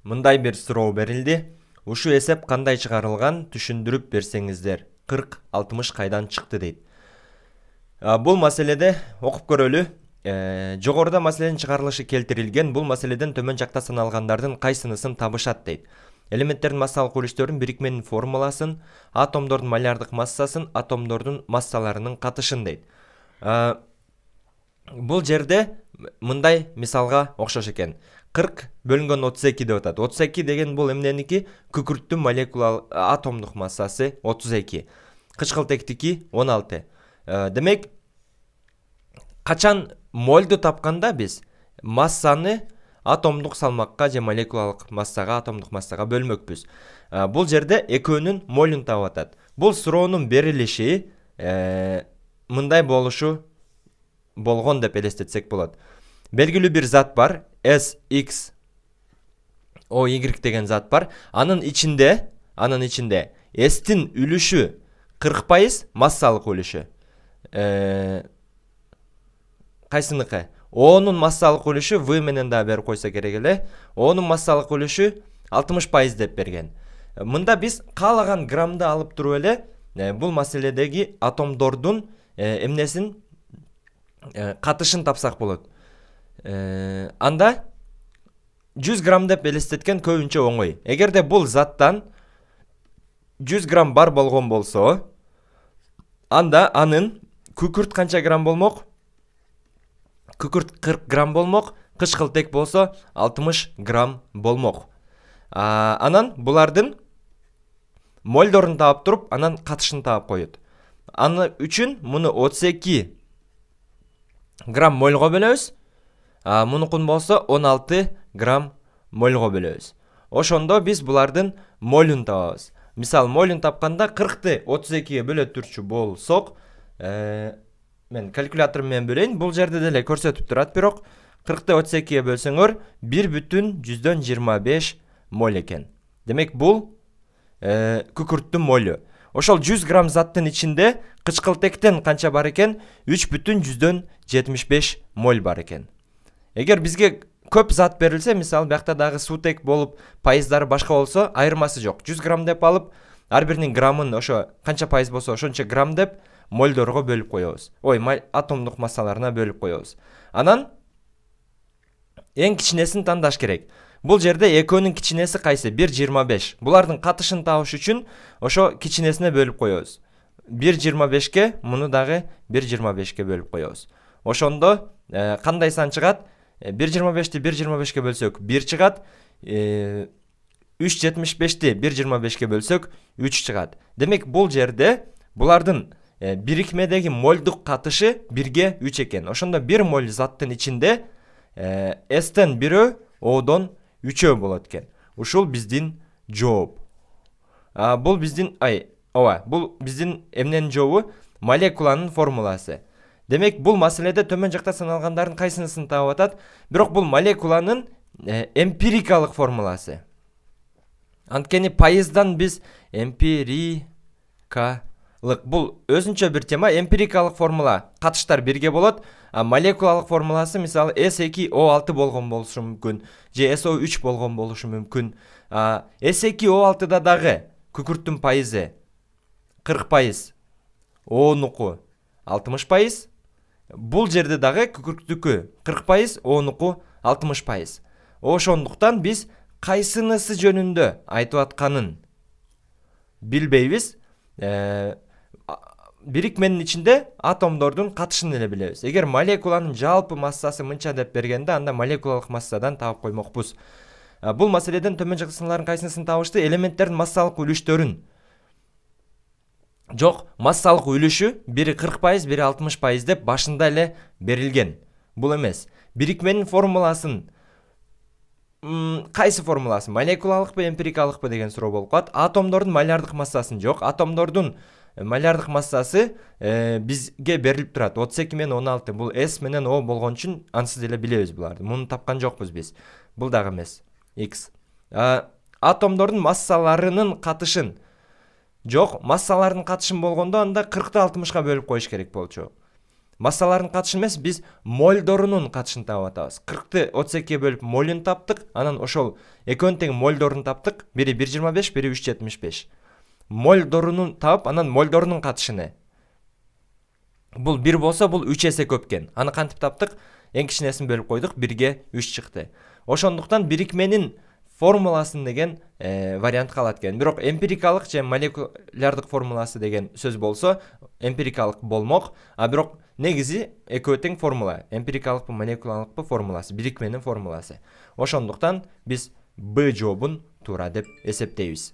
Мындай бир суроо берилди. Ушул эсеп кандай чыгарылган, түшүндүрүп берсеңиздер. 40-60 кайдан чыкты дейт. Бул маселеде окуп көрөлү. Жогоруда маселенин чыгарылышы келтирилген. Бул маселеден төмөн жакта саналгандардын кайсынысын табышат дейт. Элементтердин массалык бөлүштөрүн, бирикменин формуласын, атомдордун малярдык массасын, атомдордун массаларынын катышын дейт. Бул жерде мындай мисалга окшош экен. 40 бөлүнгөн 32 деп атат. 32 деген бул эмненики? Күкүрттүн молекулалык атомдук массасы 32. Кычкылтектики 16. Демек, качан мольду тапканда биз массаны атомдук салмакка же молекулалык массага, атомдук массага бөлмөкпүз. Бул жерде экөөнүн молун таап атат. Бул суроонун берилиши мындай болушу болгон деп элестетсек болот. Белгилүү бир зат бар, S, X, O, Y деген зат бар. Анын ичинде S-тин үлүшү 40% массалык үлүшү. Кайсыныкы? O'нун массалык үлүшү V менен да берип койсо керек эле. O'нун массалык үлүшү 60% деп берген. Мында биз каалаган граммды алып туруп эле бул маселедеги атомдордун эмнесин катышын тапсак болот. Анда 100 грамм деп элестеткен көбүнчө оңой. Эгерде бул заттан 100 грамм бар болгон болсо, анда анын күкүрт канча грамм болмок? Күкүрт 40 грамм болмок, кычкылтек болсо 60 грамм болмок. Анан булардын мольдорун таап туруп, анан катышын таап коет. Аны үчүн муну 32 грамм мольго бөлөбүз. Мунукун болсо 16 грамм мольго бөлөбүз. Ошондо биз булардын молун табабыз. Мисал, молун тапканда 40-ты 32-ге бөлө турчу болсок, мен калькуляторум менен бөлөйүн. Бул жерде деле көрсөтүп турат, бирок 40-ты 32-ге бөлсөңөр 1,25 моль экен. Демек, бул күкүрттүн молу. Ошол 100 грамм заттын ичинде кычкылтектен канча бар экен? 3,75 моль бар экен. Эгер бизге көп зат берилсе, мисал, биякта дагы суутек болуп, пайыздары башка болсо, айырмасы жок. 100 грамм деп алып, ар биринин граммын ошо канча пайыз болсо, ошончо грамм деп мольдорго бөлүп коебуз. Атомдук массаларына бөлүп коебуз. Анан эң кичинесин тандаш керек. Бул жерде экөөнүн кичинеси кайсы? 1,25. Булардын катышын табыш үчүн ошо кичинесине бөлүп коебуз. 1,25ке, муну дагы 1,25ке бөлүп коебуз. Ошондо кандай сан чыгат? 1,25ти 1,25ке бөлсөк 1 чыгат. 3,75ти 1,25ке бөлсөк 3 чыгат. Демек, бул жерде булардын бирикмедеги мольдук катышы 1ге 3 экен. Ошондо 1 моль заттын ичинде S-тен 1-өө, O'дон 3-өө болот экен. Ушул биздин жооп. Бул биздин эмненин жообу? Молекуланын формуласы. Демек, бул маселеде төмөн жакта саналгандардын кайсынысын таап атат? Бирок бул молекуланын эмпирикалык формуласы. Анткени пайыздан биз бул өзүнчө бир тема. Эмпирикалык формула катыштар бирге болот. Молекулалык формуласы, мисалы, S2O6 болгон болушу мүмкүн, же SO3 болгон болушу мүмкүн. S2O6да дагы күкүрттүн пайызы 40%, O'нуку 60%. Бул жерде дагы күкүрттүкү 40%, O'нуку 60%. Ошондуктан биз кайсынысы жөнүндө айтып атканын билбейбиз. Бирикменин ичинде атомдордун катышын эле билебиз. Эгер молекуланын жалпы массасы мынча деп бергенде, анда молекулалык массадан таап коймокпуз. Бул маселеден төмөн жакта саналган кайсынысын табышты? Элементтердин массалык үлүштөрүн. Жок, массалык үлүшү бири 40%, бири 60% деп башында эле берилген. Бул эмес. Бирикменин формуласын кайсы формуласы? Молекулалыкпы, эмпирикалыкпы деген суроо болуп калат. Атомдордун малярдык массасын жок. Атомдордун малярдык массасы бизге берилип турат. 32 менен 16. Бул S менен O болгон үчүн ансыз эле билебиз буларды. Муну тапкан жокпуз биз. Бул дагы эмес. X. Атомдордун массаларынын катышын. Жок, массаларынын катышын болгондо анда 40-ты 60-ка бөлүп коюш керек болчу. массалардын катышын эмес, биз мольдорунун катышын таап атабыз. 40-ты 32-ге бөлүп молун таптык, анан ошол экөөнүн тең мольдорун таптык. Бири 1,25, бири 3,75. Мольдорунун таап, анан мольдорунун катышыны. Бул 1 болсо, бул 3 эсе көп экен. Аны кантип таптык? Эң кичинесин бөлүп койдук, 1-ге 3 чыкты. Ошондуктан бирикменин формуласын деген вариант калат экен. Бирок эмпирикалык же молекулярлык формуласы деген сөз болсо, эмпирикалык болмок, а бирок негизи экөө тең формула. Эмпирикалыкпы, молекулярлыкпы формуласы, бирикменин формуласы. Ошондуктан биз Б жообун туура деп эсептейбиз.